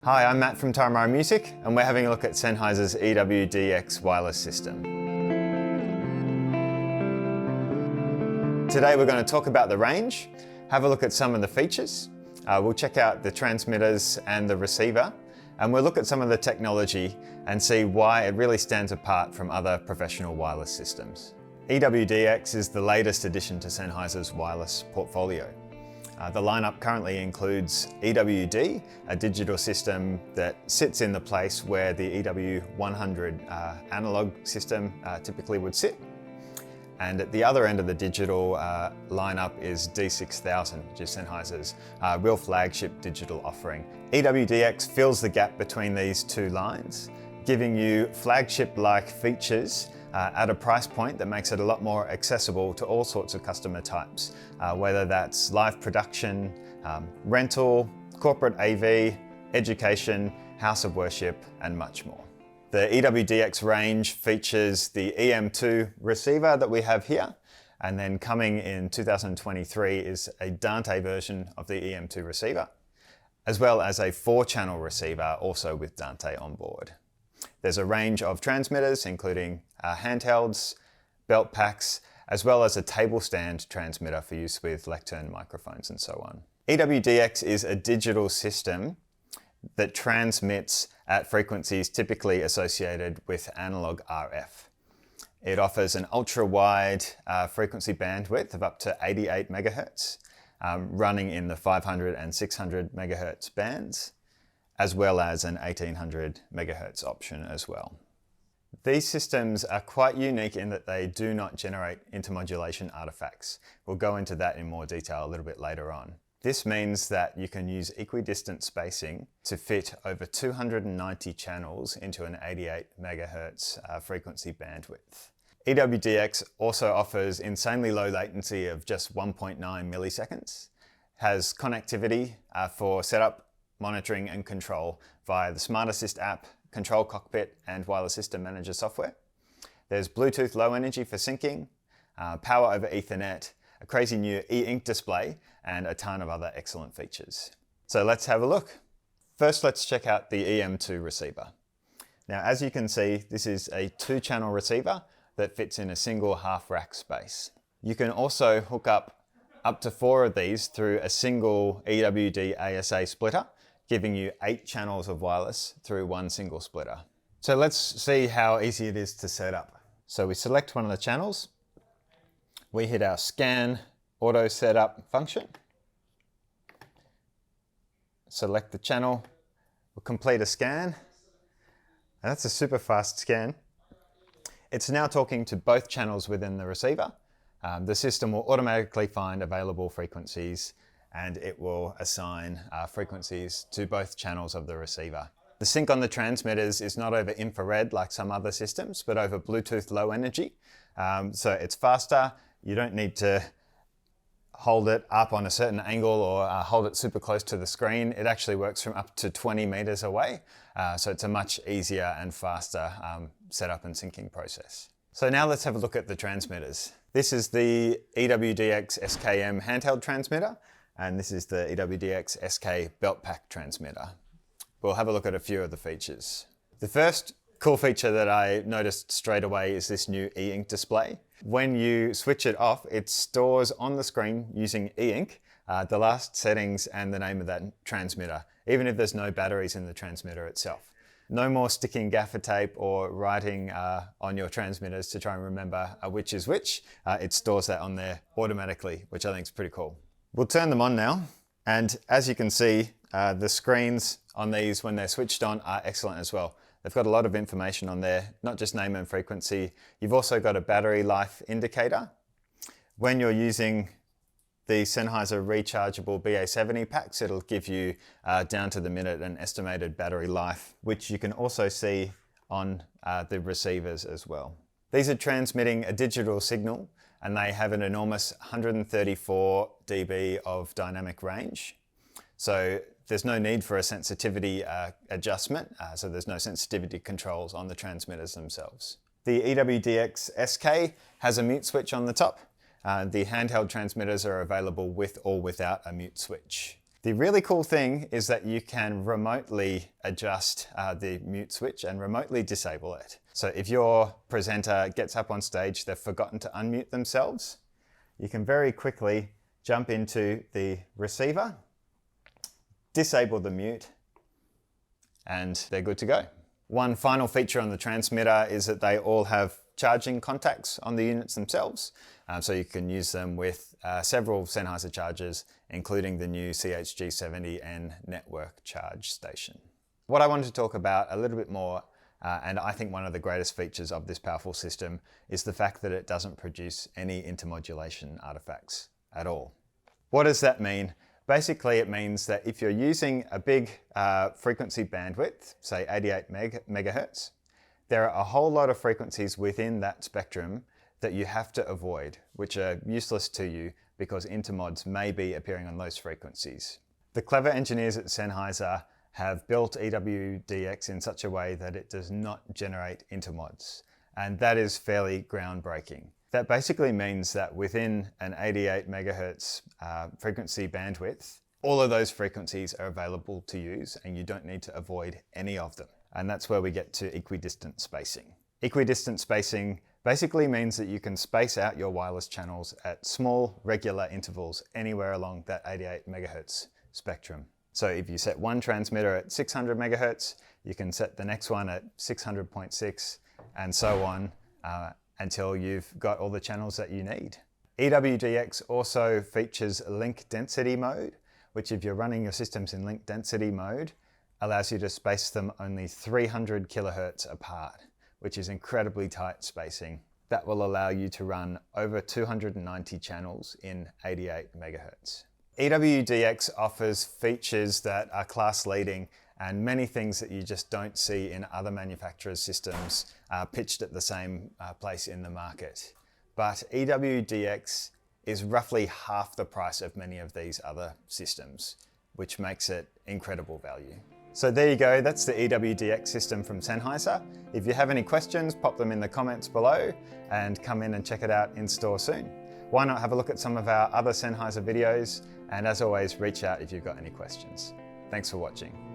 Hi, I'm Matt from turramusic, and we're having a look at Sennheiser's EWDX wireless system. Today we're going to talk about the range, have a look at some of the features, we'll check out the transmitters and the receiver, and we'll look at some of the technology and see why it really stands apart from other professional wireless systems. EWDX is the latest addition to Sennheiser's wireless portfolio. The lineup currently includes EWD, a digital system that sits in the place where the EW100 analog system typically would sit. And at the other end of the digital lineup is D6000, which is Sennheiser's real flagship digital offering. EWDX fills the gap between these two lines, giving you flagship-like features at a price point that makes it a lot more accessible to all sorts of customer types, whether that's live production, rental, corporate AV, education, house of worship, and much more. The EWDX range features the EM2 receiver that we have here, and then coming in 2023 is a Dante version of the EM2 receiver, as well as a 4-channel receiver also with Dante on board. There's a range of transmitters, including handhelds, belt packs, as well as a table stand transmitter for use with lectern microphones and so on. EWDX is a digital system that transmits at frequencies typically associated with analog RF. It offers an ultra-wide frequency bandwidth of up to 88 megahertz, running in the 500 and 600 megahertz bands, as well as an 1800 megahertz option as well. These systems are quite unique in that they do not generate intermodulation artifacts. We'll go into that in more detail a little bit later on. This means that you can use equidistant spacing to fit over 290 channels into an 88 megahertz frequency bandwidth. EWDX also offers insanely low latency of just 1.9 milliseconds, has connectivity for setup, monitoring and control via the Smart Assist app, Control Cockpit and Wireless System Manager software. There's Bluetooth Low Energy for syncing, power over Ethernet, a crazy new e-ink display, and a ton of other excellent features. So let's have a look. First, let's check out the EM2 receiver. Now, as you can see, this is a 2-channel receiver that fits in a single half-rack space. You can also hook up to 4 of these through a single EWD ASA splitter, giving you 8 channels of wireless through one single splitter. So let's see how easy it is to set up. So we select one of the channels, we hit our scan auto setup function, select the channel, we'll complete a scan, and that's a super fast scan. It's now talking to both channels within the receiver. The system will automatically find available frequencies and it will assign frequencies to both channels of the receiver. The sync on the transmitters is not over infrared like some other systems, but over Bluetooth Low Energy. So it's faster. You don't need to hold it up on a certain angle or hold it super close to the screen. It actually works from up to 20 meters away. So it's a much easier and faster setup and syncing process. So now let's have a look at the transmitters. This is the EWDX SKM handheld transmitter, and this is the EWDX SK belt pack transmitter. We'll have a look at a few of the features. The first cool feature that I noticed straight away is this new e-ink display. When you switch it off, it stores on the screen using e-ink the last settings and the name of that transmitter, even if there's no batteries in the transmitter itself. No more sticking gaffer tape or writing on your transmitters to try and remember which is which. It stores that on there automatically, which I think is pretty cool. We'll turn them on now, and as you can see, the screens on these when they're switched on are excellent as well. They've got a lot of information on there, not just name and frequency. You've also got a battery life indicator. When you're using the Sennheiser rechargeable BA70 packs, it'll give you down to the minute an estimated battery life, which you can also see on the receivers as well. These are transmitting a digital signal, and they have an enormous 134 dB of dynamic range. So there's no need for a sensitivity adjustment, so there's no sensitivity controls on the transmitters themselves. The EWDX SK has a mute switch on the top. The handheld transmitters are available with or without a mute switch. The really cool thing is that you can remotely adjust the mute switch and remotely disable it. So if your presenter gets up on stage, they've forgotten to unmute themselves, you can very quickly jump into the receiver, disable the mute, and they're good to go. One final feature on the transmitter is that they all have charging contacts on the units themselves. So you can use them with several Sennheiser chargers, including the new CHG70N network charge station. What I wanted to talk about a little bit more, and I think one of the greatest features of this powerful system, is the fact that it doesn't produce any intermodulation artifacts at all. What does that mean? Basically, it means that if you're using a big frequency bandwidth, say 88 megahertz, there are a whole lot of frequencies within that spectrum that you have to avoid, which are useless to you because intermods may be appearing on those frequencies. The clever engineers at Sennheiser have built EWDX in such a way that it does not generate intermods, and that is fairly groundbreaking. That basically means that within an 88 megahertz frequency bandwidth, all of those frequencies are available to use and you don't need to avoid any of them. And that's where we get to equidistant spacing. Equidistant spacing basically means that you can space out your wireless channels at small, regular intervals anywhere along that 88 megahertz spectrum. So if you set one transmitter at 600 megahertz, you can set the next one at 600.6 and so on until you've got all the channels that you need. EWDX also features link density mode, which if you're running your systems in link density mode, allows you to space them only 300 kilohertz apart, which is incredibly tight spacing. That will allow you to run over 290 channels in 88 megahertz. EWDX offers features that are class leading and many things that you just don't see in other manufacturers' systems pitched at the same place in the market. But EWDX is roughly half the price of many of these other systems, which makes it incredible value. So there you go, that's the EWDX system from Sennheiser. If you have any questions, pop them in the comments below and come in and check it out in store soon. Why not have a look at some of our other Sennheiser videos, and as always, reach out if you've got any questions. Thanks for watching.